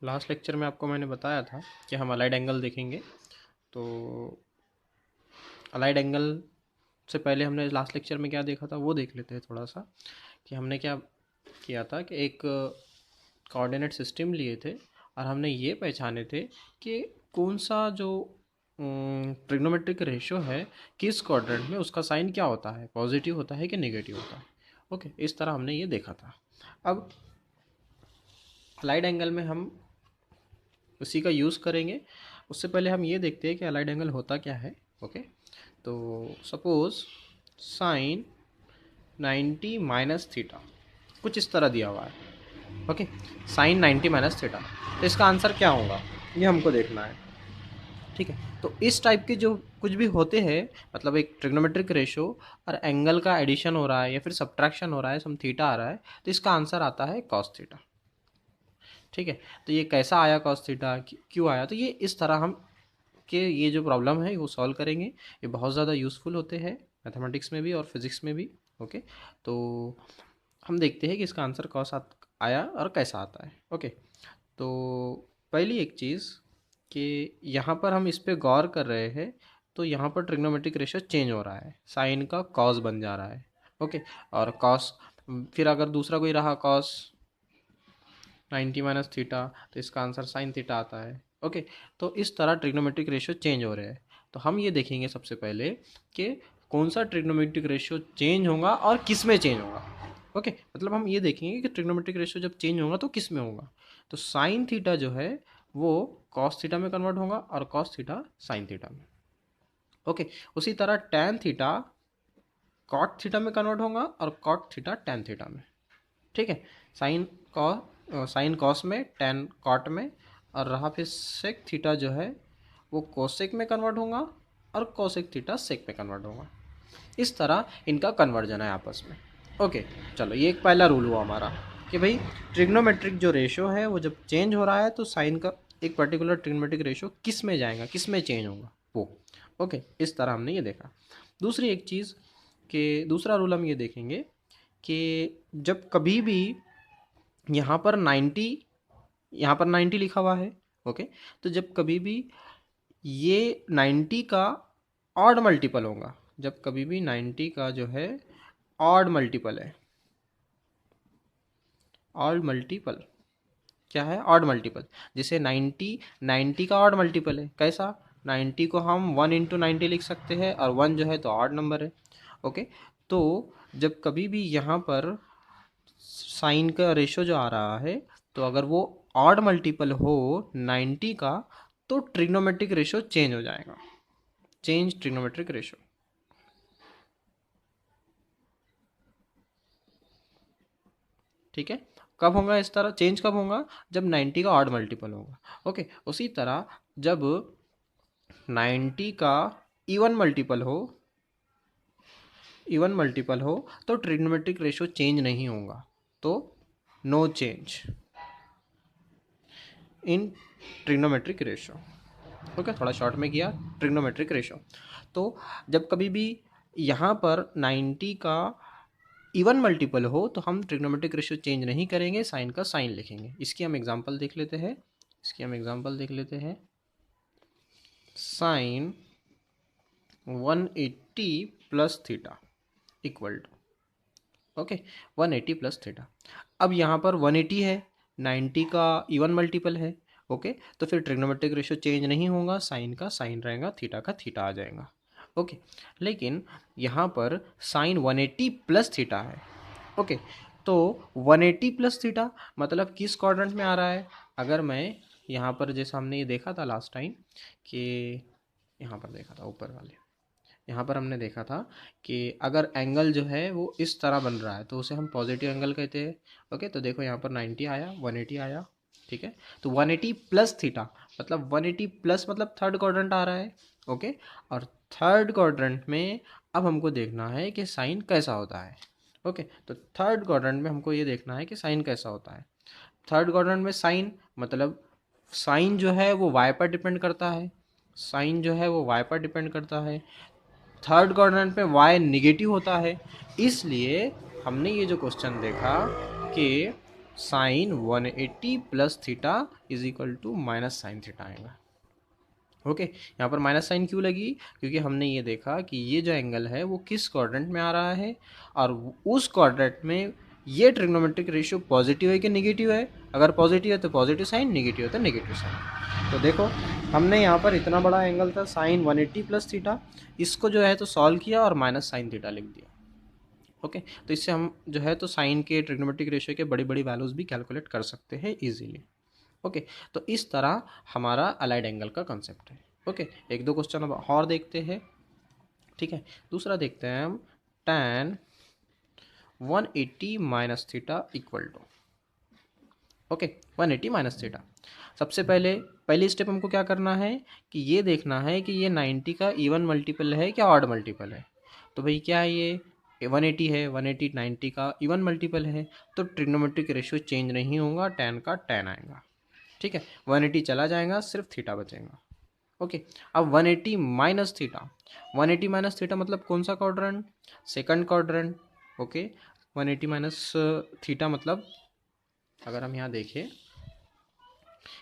Last lecture में आपको मैंने बताया था कि हम अलाइड एंगल देखेंगे। तो अलाइड एंगल से पहले हमने लास्ट लेक्चर में क्या देखा था वो देख लेते हैं थोड़ा सा, कि हमने क्या किया था कि एक कोऑर्डिनेट सिस्टम लिए थे और हमने ये पहचाने थे कि कौन सा जो ट्रिग्नोमेट्रिक रेशियो है किस क्वाड्रेंट में उसका साइन क्या होता है, पॉजिटिव होता है कि नेगेटिव होता है। ओके, इस तरह हमने ये देखा था। अब अलाइड एंगल में हम उसी का यूज़ करेंगे। उससे पहले हम ये देखते हैं कि अलाइड एंगल होता क्या है। ओके, तो सपोज़ साइन 90 माइनस थीटा कुछ इस तरह दिया हुआ है। ओके, साइन 90 माइनस थीटा, तो इसका आंसर क्या होगा ये हमको देखना है। ठीक है, तो इस टाइप के जो कुछ भी होते हैं, मतलब एक ट्रिग्नोमेट्रिक रेशो और एंगल का एडिशन हो रहा है या फिर सब्ट्रैक्शन हो रहा है, सम थीटा आ रहा है, तो इसका आंसर आता है कॉस थीटा। ठीक है, तो ये कैसा आया कॉस थीटा, क्यों आया, तो ये इस तरह हम कि ये जो प्रॉब्लम है वो सॉल्व करेंगे। ये बहुत ज़्यादा यूज़फुल होते हैं मैथमेटिक्स में भी और फिज़िक्स में भी। ओके, तो हम देखते हैं कि इसका आंसर कौन सा आया और कैसा आता है। ओके, तो पहली एक चीज़ कि यहाँ पर हम इस पे गौर कर रहे हैं, तो यहाँ पर ट्रिग्नोमेट्रिक रेशियो चेंज हो रहा है, साइन का कॉस बन जा रहा है। ओके, और कॉस, फिर अगर दूसरा कोई रहा कॉस 90 माइनस थीटा, तो इसका आंसर साइन थीटा आता है। ओके, तो इस तरह ट्रिग्नोमेट्रिक रेशियो चेंज हो रहे हैं। तो हम ये देखेंगे सबसे पहले कि कौन सा ट्रिग्नोमेट्रिक रेशियो चेंज होगा और किस में चेंज होगा। ओके, मतलब हम ये देखेंगे कि ट्रिग्नोमेट्रिक रेशियो जब चेंज होगा तो किस में होगा। तो साइन थीटा जो है वो कॉस थीटा में कन्वर्ट होगा और कॉस थीटा साइन थीटा में। ओके, उसी तरह टैन थीटा कॉट थीटा में कन्वर्ट होगा और कॉट थीटा टैन थीटा में। ठीक है, साइन कॉस में, टैन कॉट में, और रहा फिर सेक थीटा जो है वो कोसेक में कन्वर्ट होगा और कोसेक थीटा सेक में कन्वर्ट होगा। इस तरह इनका कन्वर्जन है आपस में। ओके, चलो ये एक पहला रूल हुआ हमारा कि भाई ट्रिग्नोमेट्रिक जो रेशियो है वो जब चेंज हो रहा है तो साइन का एक पर्टिकुलर ट्रिग्नोमेट्रिक रेशियो किस में जाएगा, किस में चेंज होगा वो। ओके, इस तरह हमने ये देखा। दूसरी एक चीज़ कि दूसरा रूल हम ये देखेंगे कि जब कभी भी यहाँ पर 90, यहाँ पर 90 लिखा हुआ है। ओके, तो जब कभी भी ये 90 का ऑड मल्टीपल होगा, जब कभी भी 90 का जो है ऑड मल्टीपल है, ऑड मल्टीपल क्या है, ऑड मल्टीपल, जैसे 90 का ऑड मल्टीपल है, कैसा, 90 को हम 1 इंटू 90 लिख सकते हैं और 1 जो है तो ऑड नंबर है। ओके, तो जब कभी भी यहाँ पर साइन का रेशो जो आ रहा है, तो अगर वो ऑड मल्टीपल हो 90 का, तो ट्रिग्नोमेट्रिक रेशो चेंज हो जाएगा, चेंज ट्रिग्नोमेट्रिक रेशो। ठीक है, कब होगा इस तरह चेंज, कब होगा, जब 90 का ऑड मल्टीपल होगा। ओके, उसी तरह जब 90 का इवन मल्टीपल हो, इवन मल्टीपल हो, तो ट्रिग्नोमेट्रिक रेशो चेंज नहीं होगा, तो no change in trigonometric ratio. Okay, थोड़ा शॉर्ट में किया, ट्रिग्नोमेट्रिक रेशो। तो जब कभी भी यहाँ पर 90 का इवन मल्टीपल हो तो हम ट्रिग्नोमेट्रिक रेशो चेंज नहीं करेंगे, साइन का साइन लिखेंगे। इसकी हम एग्जांपल देख लेते हैं, sine 180 plus theta equal to, okay, 180 plus theta. अब यहाँ पर 180 है, 90 का इवन मल्टीपल है। ओके, तो फिर ट्रिग्नोमेट्रिक रेशियो चेंज नहीं होगा, साइन का साइन रहेगा, थीटा का थीटा आ जाएगा। ओके, लेकिन यहाँ पर साइन 180 प्लस थीटा है। ओके, तो 180 प्लस थीटा मतलब किस क्वाड्रेंट में आ रहा है। अगर मैं यहाँ पर, जैसे हमने ये देखा था लास्ट टाइम कि यहाँ पर देखा था ऊपर वाले, यहाँ पर हमने देखा था कि अगर एंगल जो है वो इस तरह बन रहा है तो उसे हम पॉजिटिव एंगल कहते हैं। ओके, तो देखो यहाँ पर 90 आया, 180 आया। ठीक है, तो 180 प्लस थीटा मतलब 180 प्लस मतलब थर्ड क्वाड्रेंट आ रहा है। ओके, और थर्ड क्वाड्रेंट में अब हमको देखना है कि साइन कैसा होता है। ओके, तो थर्ड क्वाड्रेंट में हमको ये देखना है कि साइन कैसा होता है। थर्ड क्वाड्रेंट में साइन मतलब साइन जो है वो वाई पर डिपेंड करता है, साइन जो है वो वाई पर डिपेंड करता है। थर्ड क्वाड्रेंट पे y नेगेटिव होता है, इसलिए हमने ये जो क्वेश्चन देखा कि sine 180 plus theta is equal to minus sine theta आएगा। ओके, यहाँ पर माइनस साइन क्यों लगी? क्योंकि हमने ये देखा कि ये जो एंगल है वो किस क्वाड्रेंट में आ रहा है, और उस क्वाड्रेंट में ये ट्रिग्नोमेट्रिक रेशियो पॉजिटिव है कि नेगेटिव है। अगर पॉजिटिव है तो पॉजिटिव साइन, नेगेटिव है तो नेगेटिव साइन। तो देखो, हमने यहाँ पर इतना बड़ा एंगल था साइन 180 प्लस थीटा, इसको जो है तो सॉल्व किया और माइनस साइन थीटा लिख दिया। ओके, तो इससे हम जो है तो साइन के ट्रिग्नोमेट्रिक रेशियो के बड़ी बड़ी वैल्यूज भी कैलकुलेट कर सकते हैं इजीली। ओके, तो इस तरह हमारा अलाइड एंगल का कंसेप्ट है। ओके, एक दो क्वेश्चन अब और देखते हैं। ठीक है, दूसरा देखते हैं हम, tan 180 minus theta equal to, okay 180 minus theta. सबसे पहली स्टेप हमको क्या करना है कि ये देखना है कि ये 90 का इवन मल्टीपल है क्या ऑड मल्टीपल है। तो भाई क्या है, ये 180 है, 180 90 का इवन मल्टीपल है, तो ट्रिग्नोमेट्रिक रेशियो चेंज नहीं होगा, tan का tan आएगा। ठीक है, 180 चला जाएगा, सिर्फ थीटा बचेगा। ओके, अब 180 माइनस थीटा, 180 माइनस थीटा मतलब कौन सा quadrant? Second quadrant. Okay, 180 minus theta मतलब अगर हम यहाँ देखें,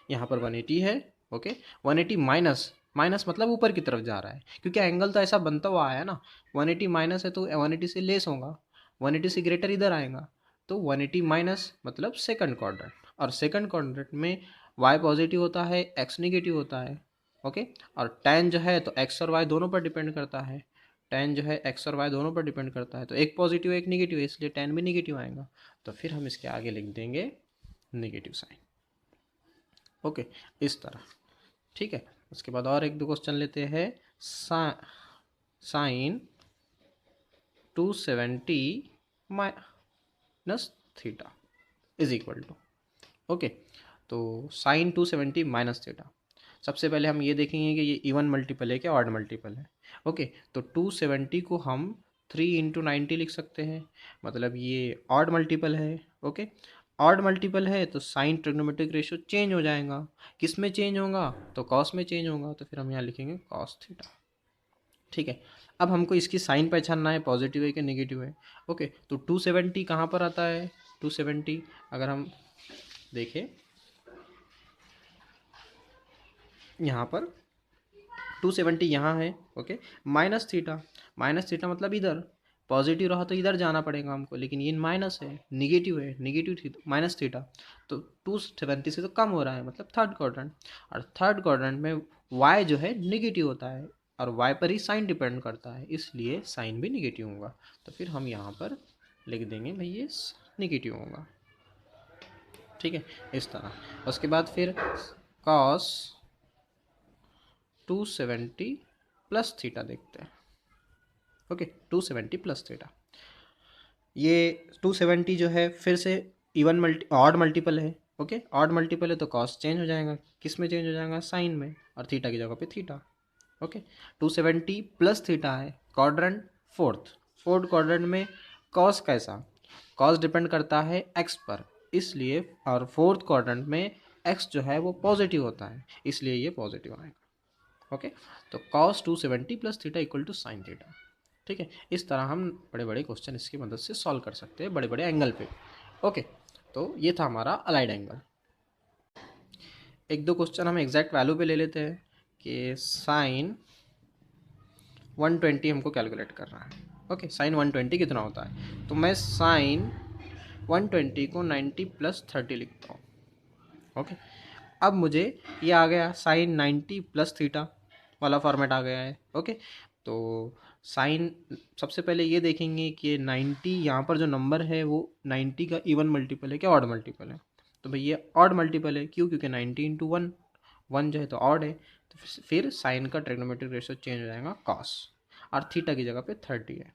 यहाँ पर 180 है। ओके, 180 माइनस, माइनस मतलब ऊपर की तरफ जा रहा है, क्योंकि एंगल तो ऐसा बनता हुआ आया ना, 180 माइनस है तो 180 से लेस होगा, 180 से ग्रेटर इधर आएगा, तो 180 माइनस मतलब सेकंड क्वाड्रेंट। और सेकंड क्वाड्रेंट में y पॉजिटिव होता है, x निगेटिव होता है। ओके, और tan जो है तो x और y दोनों पर डिपेंड करता है, tan जो है x और y दोनों पर डिपेंड करता है, तो एक पॉजिटिव एक निगेटिव है, इसलिए tan भी निगेटिव आएगा। तो फिर हम इसके आगे लिख देंगे निगेटिव साइन। ओके, इस तरह। ठीक है, उसके बाद और एक दो क्वेश्चन लेते हैं। Sine 270 minus theta is equal to, okay, तो साइन 270 माइनस थीटा, सबसे पहले हम ये देखेंगे कि ये इवन मल्टीपल है क्या ऑड मल्टीपल है। ओके, तो 270 को हम 3 इंटू 90 लिख सकते हैं, मतलब ये ऑड मल्टीपल है। ओके, ऑड मल्टीपल है तो साइन ट्रिग्नोमेट्रिक रेशियो चेंज हो जाएगा। किस में चेंज होगा? तो कॉस में चेंज होगा, तो फिर हम यहाँ लिखेंगे कॉस थीटा। ठीक है, अब हमको इसकी साइन पहचानना है, पॉजिटिव है कि नेगेटिव है। ओके, तो 270 कहाँ पर आता है? 270 अगर हम देखें यहाँ पर, 270 यहाँ है। Okay, minus theta, minus theta मतलब इधर, पॉजिटिव रहा तो इधर जाना पड़ेगा हमको, लेकिन ये माइनस है, निगेटिव थीटा माइनस थीटा, तो 270 से तो कम हो रहा है, मतलब थर्ड क्वाड्रेंट। और थर्ड क्वाड्रेंट में y जो है निगेटिव होता है, और y पर ही साइन डिपेंड करता है, इसलिए साइन भी निगेटिव होगा। तो फिर हम यहाँ पर लिख देंगे भाई ये निगेटिव होगा। ठीक है, इस तरह। उसके बाद फिर cos 270 प्लस थीटा देखते हैं। ओके, 270 प्लस थीटा, ये 270 जो है फिर से ऑड मल्टीपल है। ओके, ऑड मल्टीपल है तो कॉस चेंज हो जाएगा, किस में चेंज हो जाएगा? साइन में, और थीटा की जगह पे थीटा। ओके, 270 प्लस थीटा है, क्वाड्रेंट फोर्थ क्वाड्रेंट में कॉस कैसा? कॉस डिपेंड करता है एक्स पर, इसलिए, और फोर्थ क्वाड्रेंट में एक्स जो है वो पॉजिटिव होता है, इसलिए ये पॉजिटिव आएगा। ओके, तो cos 270 plus theta equal to sine theta. ठीक है, इस तरह हम बड़े बड़े क्वेश्चन इसकी मदद से सॉल्व कर सकते हैं, बड़े बड़े एंगल पे। ओके, तो ये था हमारा अलाइड एंगल। एक दो क्वेश्चन हम एग्जैक्ट वैल्यू पे ले लेते हैं कि साइन 120 हमको कैलकुलेट करना है। ओके, साइन 120 कितना होता है? तो मैं साइन 120 को 90 प्लस 30 लिखता हूँ। ओके, अब मुझे ये आ गया साइन 90 प्लस थीटा वाला फॉर्मेट आ गया है। ओके, तो साइन, सबसे पहले ये देखेंगे कि 90 यहाँ पर जो नंबर है वो 90 का इवन मल्टीपल है क्या ऑड मल्टीपल है। तो भाई ये ऑड मल्टीपल है, क्यों? क्योंकि 90 इंटू वन जो है तो ऑड है, तो फिर साइन का ट्रिग्नोमेट्रिक रेशियो चेंज हो जाएगा कॉस, और थीटा की जगह पे 30 है।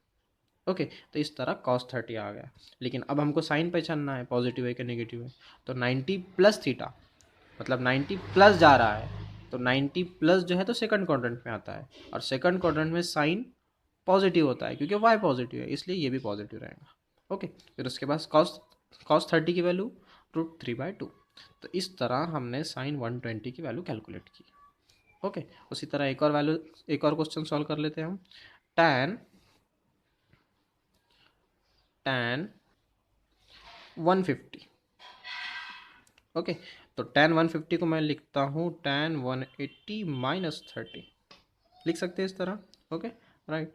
ओके, तो इस तरह cos 30 आ गया। लेकिन अब हमको साइन पहचानना है, पॉजिटिव है कि नेगेटिव है। तो 90 प्लस थीटा मतलब 90 प्लस जा रहा है, तो 90 प्लस जो है तो सेकंड क्वाड्रेंट में आता है, और सेकंड क्वाड्रेंट में साइन पॉजिटिव होता है क्योंकि y पॉजिटिव है, इसलिए ये भी पॉजिटिव रहेगा। ओके, फिर उसके बाद cos 30 की वैल्यू √3/2। तो इस तरह हमने साइन 120 की वैल्यू कैलकुलेट की। ओके, उसी तरह एक और क्वेश्चन सॉल्व कर लेते हैं हम। tan 150 ओके, तो tan 150 को मैं लिखता हूँ tan 180 माइनस 30, लिख सकते हैं इस तरह। Okay, right.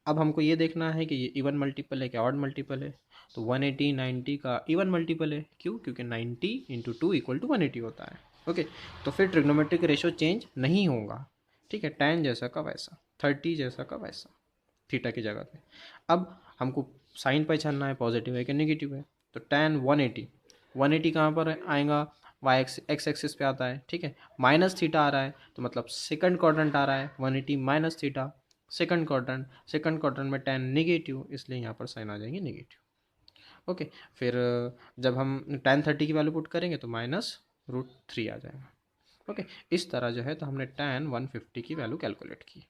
अब हमको ये देखना है कि ये इवन मल्टीपल है कि ऑड मल्टीपल है। तो 180 90 का इवन मल्टीपल है, क्यों? क्योंकि 90 इंटू 2 इक्वल टू 180 होता है। ओके, तो फिर ट्रिग्नोमेट्रिक रेशो चेंज नहीं होगा, ठीक है, tan जैसा का वैसा, 30 जैसा का वैसा, थीटा की जगह पे। अब हमको साइन पहचानना है, पॉजिटिव है कि नेगेटिव है। तो tan 180, 180 कहाँ पर आएगा? वाई एक्स एक्सिस पे आता है, ठीक है। माइनस थीटा आ रहा है तो मतलब सेकंड क्वाड्रेंट आ रहा है, 180 minus theta, second quadrant. Second quadrant में tan नेगेटिव, इसलिए यहाँ पर साइन आ जाएंगे नेगेटिव। ओके, फिर जब हम tan 30 की वैल्यू पुट करेंगे तो -√3 आ जाएगा। ओके, इस तरह जो है तो हमने tan 150 की वैल्यू कैलकुलेट की।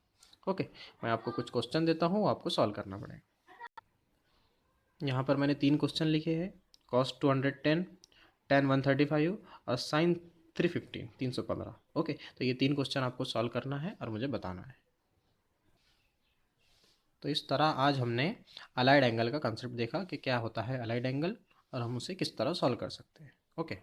ओके, मैं आपको कुछ क्वेश्चन देता हूँ, आपको सॉल्व करना पड़ेगा। यहाँ पर मैंने 3 क्वेश्चन लिखे हैं, cos 210, tan 135 और sin 315, 315। ओके, तो ये 3 क्वेश्चन आपको सॉल्व करना है और मुझे बताना है। तो इस तरह आज हमने अलाइड एंगल का कंसेप्ट देखा कि क्या होता है अलाइड एंगल और हम उसे किस तरह सॉल्व कर सकते हैं। ओके।